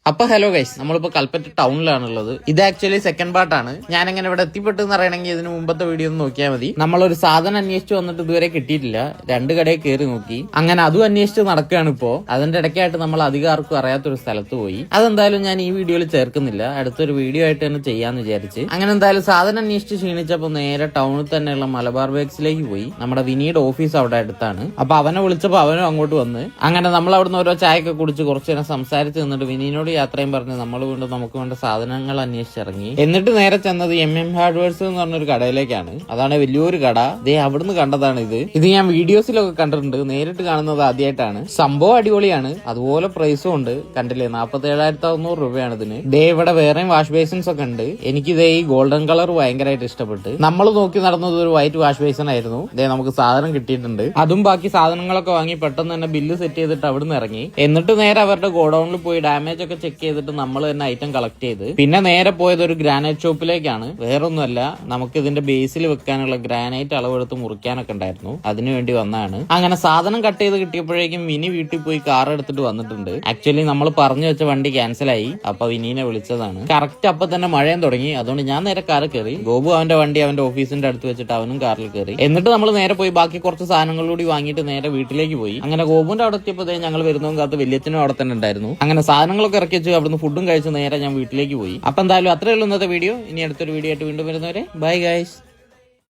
അപ്പൊ hello guys, നമ്മളിപ്പോ കൽപ്പറ്റ ടൗണിലാണുള്ളത്. ഇത് ആക്ച്വലി സെക്കൻഡ് പാർട്ടാണ്. ഞാൻ എങ്ങനെ ഇവിടെ എത്തിപ്പെട്ടെന്ന് അറിയണമെങ്കിൽ ഇതിന് മുമ്പത്തെ വീഡിയോ ഒന്ന് നോക്കിയാൽ മതി. നമ്മളൊരു സാധനം അന്വേഷിച്ച് വന്നിട്ട് ഇതുവരെ കിട്ടിയിട്ടില്ല. 2 കടയിൽ കയറി നോക്കി, അങ്ങനെ അതും അന്വേഷിച്ച് നടക്കുകയാണ് ഇപ്പോ. അതിന്റെ ഇടയ്ക്കായിട്ട് നമ്മൾ അധികം ആർക്കും അറിയാത്തൊരു സ്ഥലത്ത് പോയി. അതെന്തായാലും ഞാൻ ഈ വീഡിയോയിൽ ചേർക്കുന്നില്ല, അടുത്തൊരു വീഡിയോ ആയിട്ട് തന്നെ ചെയ്യാന്ന് വിചാരിച്ച്. അങ്ങനെ എന്തായാലും സാധനം അന്വേഷിച്ച് ക്ഷീണിച്ചപ്പോ നേരെ ടൗണിൽ തന്നെയുള്ള മലബാർ ബേക്സിലേക്ക് പോയി. നമ്മുടെ വിനിയുടെ ഓഫീസ് അവിടെ അടുത്താണ്. അപ്പൊ അവനെ വിളിച്ചപ്പോ അവനും അങ്ങോട്ട് വന്ന്, അങ്ങനെ നമ്മൾ അവിടുന്ന് ഓരോ ചായയൊക്കെ കുടിച്ച് കുറച്ചു നേരം സംസാരിച്ച് നിന്നിട്ട് വിനീനോട് യാത്രയും പറഞ്ഞ് നമ്മൾ വീണ്ടും നമുക്ക് വേണ്ട സാധനങ്ങൾ അന്വേഷിച്ചിറങ്ങി. എന്നിട്ട് നേരെ ചെന്നത് MM ഹാർഡ്വെയർസ് എന്ന് പറഞ്ഞൊരു കടയിലേക്കാണ്. അതാണ് വലിയൊരു കട. ദേ അവിടുന്ന് കണ്ടതാണ് ഇത് ഞാൻ വീഡിയോസിലൊക്കെ കണ്ടിട്ടുണ്ട്, നേരിട്ട് കാണുന്നത് ആദ്യമായിട്ടാണ്. സംഭവം അടിപൊളിയാണ്, അതുപോലെ പ്രൈസും ഉണ്ട്. കണ്ടില്ലേ, 47,900 രൂപയാണ് ഇതിന്. ദേ ഇവിടെ വേറെയും വാഷ് ബേസിൻസ് ഒക്കെ ഉണ്ട്. എനിക്കിതേ ഈ ഗോൾഡൻ കളർ ഭയങ്കരമായിട്ട് ഇഷ്ടപ്പെട്ട്. നമ്മൾ നോക്കി നടന്നത് ഒരു വൈറ്റ് വാഷ് ബേസിൻ ആയിരുന്നു. ദേ നമുക്ക് സാധനം കിട്ടിയിട്ടുണ്ട്. അതും ബാക്കി സാധനങ്ങളൊക്കെ വാങ്ങി പെട്ടെന്ന് തന്നെ ബില്ല് സെറ്റ് ചെയ്തിട്ട് അവിടുന്ന് ഇറങ്ങി. എന്നിട്ട് നേരെ അവരുടെ ഗോഡൌണിൽ പോയി ഡാമേജ് ഒക്കെ ചെക്ക് ചെയ്തിട്ട് നമ്മൾ തന്നെ ഐറ്റം കളക്ട് ചെയ്ത് പിന്നെ നേരെ പോയത് ഒരു ഗ്രാനൈറ്റ് ഷോപ്പിലേക്കാണ്. വേറൊന്നുമല്ല, നമുക്ക് ഇതിന്റെ ബേസിൽ വെക്കാനുള്ള ഗ്രാനൈറ്റ് അളവെടുത്ത് മുറിക്കാനൊക്കെ ഉണ്ടായിരുന്നു, അതിനുവേണ്ടി വന്നതാണ്. അങ്ങനെ സാധനം കട്ട് ചെയ്ത് കിട്ടിയപ്പോഴേക്കും വിനി വീട്ടിൽ പോയി കാർ എടുത്തിട്ട് വന്നിട്ടുണ്ട്. ആക്ച്വലി നമ്മൾ പറഞ്ഞു വെച്ച വണ്ടി ക്യാൻസൽ ആയി. അപ്പൊ വിനീനെ വിളിച്ചതാണ്. കറക്റ്റ് അപ്പൊ തന്നെ മഴയും തുടങ്ങി. അതുകൊണ്ട് ഞാൻ നേരെ കാറിൽ കയറി. ഗോപു അവന്റെ വണ്ടി അവന്റെ ഓഫീസിന്റെ അടുത്ത് വെച്ചിട്ട് അവനും കാറിൽ കയറി. എന്നിട്ട് നമ്മൾ നേരെ പോയി ബാക്കി കുറച്ച് സാധനങ്ങൾ കൂടി വാങ്ങിയിട്ട് നേരെ വീട്ടിലേക്ക് പോയി. അങ്ങനെ ഗോപുവിന്റെ അവിടെ എത്തിയപ്പോൾ ഞങ്ങൾ വരുന്നതും കാത്ത് വലിയച്ഛനും അവിടെ തന്നെ ഉണ്ടായിരുന്നു. അങ്ങനെ സാധനങ്ങളൊക്കെ ഇറക്കി വെച്ച് അവിടുന്ന് ഫുഡും കഴിച്ച് നേരെ ഞാൻ വീട്ടിലേക്ക് പോയി. അപ്പൊ എന്തായാലും അത്രയേ ഉള്ളൂ ഇന്നത്തെ വീഡിയോ. ഇനി അടുത്തൊരു വീഡിയോ ആയിട്ട് വീണ്ടും വരുന്നവരെ ബൈ ഗൈസ്.